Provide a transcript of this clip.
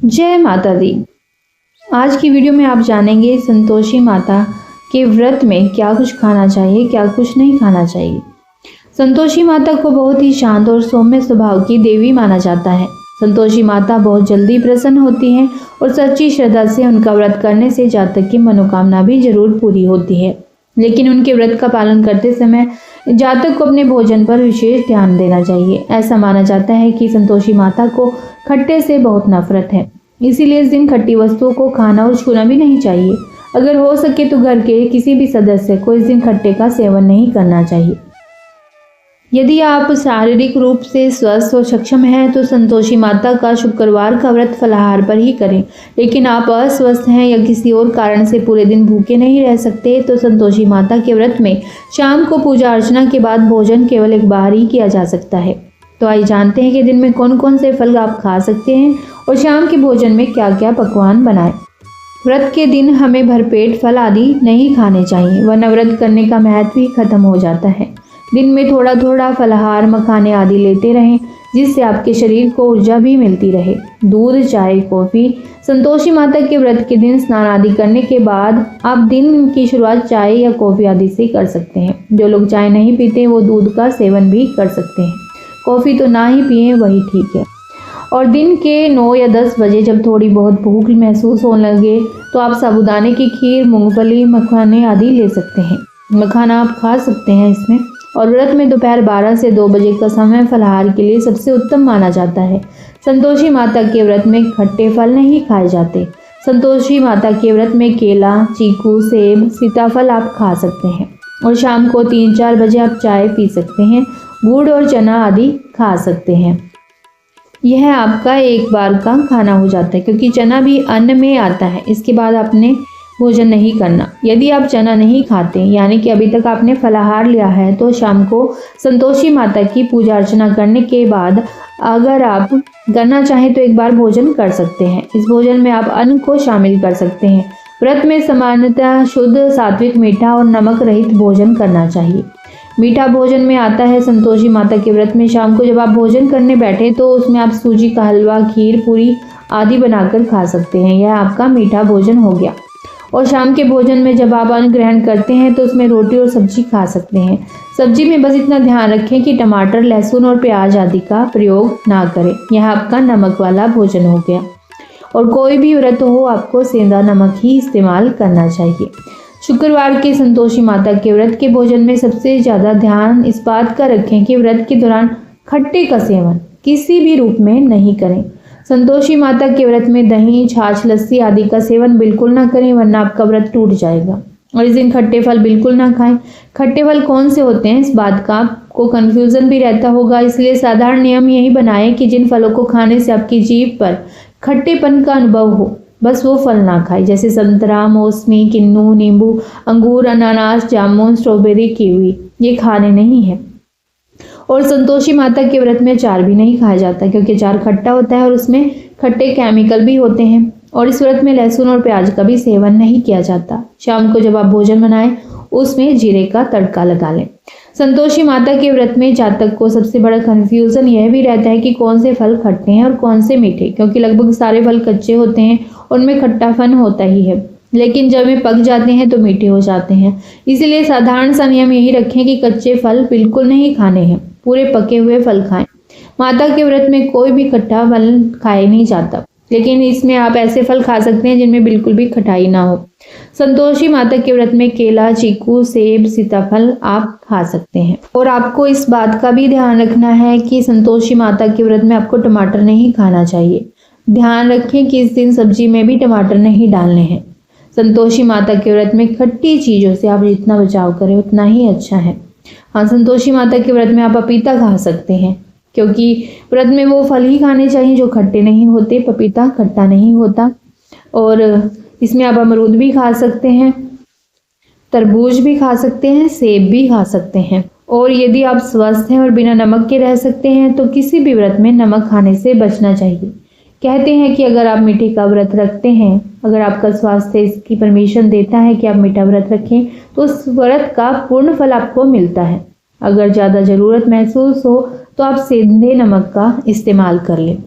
जय माता दी। आज की वीडियो में आप जानेंगे संतोषी माता के व्रत में क्या कुछ खाना चाहिए, क्या कुछ नहीं खाना चाहिए। संतोषी माता को बहुत ही शांत और सौम्य स्वभाव की देवी माना जाता है। संतोषी माता बहुत जल्दी प्रसन्न होती हैं और सच्ची श्रद्धा से उनका व्रत करने से जातक की मनोकामना भी जरूर पूरी होती है। लेकिन उनके व्रत का पालन करते समय जातक को अपने भोजन पर विशेष ध्यान देना चाहिए। ऐसा माना जाता है कि संतोषी माता को खट्टे से बहुत नफरत है, इसीलिए इस दिन खट्टी वस्तुओं को खाना और छूना भी नहीं चाहिए। अगर हो सके तो घर के किसी भी सदस्य को इस दिन खट्टे का सेवन नहीं करना चाहिए। यदि आप शारीरिक रूप से स्वस्थ और सक्षम हैं तो संतोषी माता का शुक्रवार का व्रत फलाहार पर ही करें। लेकिन आप अस्वस्थ हैं या किसी और कारण से पूरे दिन भूखे नहीं रह सकते तो संतोषी माता के व्रत में शाम को पूजा अर्चना के बाद भोजन केवल एक बार ही किया जा सकता है। तो आइए जानते हैं कि दिन में कौन कौन से फल आप खा सकते हैं और शाम के भोजन में क्या क्या पकवान बनाएं। व्रत के दिन हमें भरपेट फल आदि नहीं खाने चाहिए, वरना व्रत करने का महत्व ही खत्म हो जाता है। दिन में थोड़ा थोड़ा फलाहार मखाने आदि लेते रहें, जिससे आपके शरीर को ऊर्जा भी मिलती रहे। दूध, चाय, कॉफ़ी। संतोषी माता के व्रत के दिन स्नान आदि करने के बाद आप दिन की शुरुआत चाय या कॉफ़ी आदि से कर सकते हैं। जो लोग चाय नहीं पीते वो दूध का सेवन भी कर सकते हैं। कॉफ़ी तो ना ही पिए वही ठीक है। और दिन के 9 या 10 बजे जब थोड़ी बहुत भूख महसूस होने लगे तो आप साबूदाने की खीर, मूंगफली, मखाने आदि ले सकते हैं। मखाना आप खा सकते हैं इसमें। और व्रत में दोपहर 12 से 2 बजे का समय फलाहार के लिए सबसे उत्तम माना जाता है। संतोषी माता के व्रत में खट्टे फल नहीं खाए जाते। संतोषी माता के व्रत में केला, चीकू, सेब, सीताफल आप खा सकते हैं। और शाम को 3-4 बजे आप चाय पी सकते हैं। गुड़ और चना आदि खा सकते हैं। यह आपका एक बार का खाना हो जाता है, क्योंकि चना भी अन्न में आता है। इसके बाद आपने भोजन नहीं करना। यदि आप चना नहीं खाते, यानी कि अभी तक आपने फलाहार लिया है, तो शाम को संतोषी माता की पूजा अर्चना करने के बाद अगर आप करना चाहें तो एक बार भोजन कर सकते हैं। इस भोजन में आप अन्न को शामिल कर सकते हैं। व्रत में सामान्यतः शुद्ध, सात्विक, मीठा और नमक रहित भोजन करना चाहिए। मीठा भोजन में आता है संतोषी माता के व्रत में शाम को जब आप भोजन करने बैठे तो उसमें आप सूजी का हलवा, खीर, पूरी आदि बनाकर खा सकते हैं। यह आपका मीठा भोजन हो गया। और शाम के भोजन में जब आप अन्न ग्रहण करते हैं तो उसमें रोटी और सब्जी खा सकते हैं। सब्जी में बस इतना ध्यान रखें कि टमाटर, लहसुन और प्याज आदि का प्रयोग ना करें। यह आपका नमक वाला भोजन हो गया। और कोई भी व्रत हो, आपको सेंधा नमक ही इस्तेमाल करना चाहिए। शुक्रवार के संतोषी माता के व्रत के भोजन में सबसे ज़्यादा ध्यान इस बात का रखें कि व्रत के दौरान खट्टे का सेवन किसी भी रूप में नहीं करें। संतोषी माता के व्रत में दही, छाछ, लस्सी आदि का सेवन बिल्कुल ना करें, वरना आपका व्रत टूट जाएगा। और इस दिन खट्टे फल बिल्कुल ना खाएं। खट्टे फल कौन से होते हैं, इस बात का आपको कन्फ्यूज़न भी रहता होगा, इसलिए साधारण नियम यही बनाएं कि जिन फलों को खाने से आपकी जीभ पर खट्टेपन का अनुभव हो, बस वो फल ना खाएं। जैसे संतरा, मौसमी, किन्नू, नींबू, अंगूर, अनानास, जामुन, स्ट्रॉबेरी, कीवी, ये खाने नहीं है। और संतोषी माता के व्रत में अचार भी नहीं खाया जाता, क्योंकि अचार खट्टा होता है और उसमें खट्टे केमिकल भी होते हैं। और इस व्रत में लहसुन और प्याज का भी सेवन नहीं किया जाता। शाम को जब आप भोजन बनाएं उसमें जीरे का तड़का लगा लें। संतोषी माता के व्रत में जातक को सबसे बड़ा कन्फ्यूज़न यह भी रहता है कि कौन से फल खट्टे हैं और कौन से मीठे, क्योंकि लगभग सारे फल कच्चे होते हैं और उनमें खट्टापन होता ही है, लेकिन जब वे पक जाते हैं तो मीठे हो जाते हैं। इसीलिए साधारण सा नियम यही रखें कि कच्चे फल बिल्कुल नहीं खाने हैं, पूरे पके हुए फल खाएं। माता के व्रत में कोई भी खट्टा फल खाया नहीं जाता, लेकिन इसमें आप ऐसे फल खा सकते हैं जिनमें बिल्कुल भी खटाई ना हो। संतोषी माता के व्रत में केला, चीकू, सेब, सीताफल आप खा सकते हैं। और आपको इस बात का भी ध्यान रखना है कि संतोषी माता के व्रत में आपको टमाटर नहीं खाना चाहिए। ध्यान रखें कि इस दिन सब्जी में भी टमाटर नहीं डालने हैं। संतोषी माता के व्रत में खट्टी चीज़ों से आप जितना बचाव करें उतना ही अच्छा है। हाँ, संतोषी माता के व्रत में आप पपीता खा सकते हैं, क्योंकि व्रत में वो फल ही खाने चाहिए जो खट्टे नहीं होते। पपीता खट्टा नहीं होता। और इसमें आप अमरूद भी खा सकते हैं, तरबूज भी खा सकते हैं, सेब भी खा सकते हैं। और यदि आप स्वस्थ हैं और बिना नमक के रह सकते हैं तो किसी भी व्रत में नमक खाने से बचना चाहिए। कहते हैं कि अगर आप मीठे का व्रत रखते हैं, अगर आपका स्वास्थ्य इसकी परमिशन देता है कि आप मीठा व्रत रखें, तो उस व्रत का पूर्ण फल आपको मिलता है। अगर ज़्यादा ज़रूरत महसूस हो तो आप सेंधे नमक का इस्तेमाल कर लें।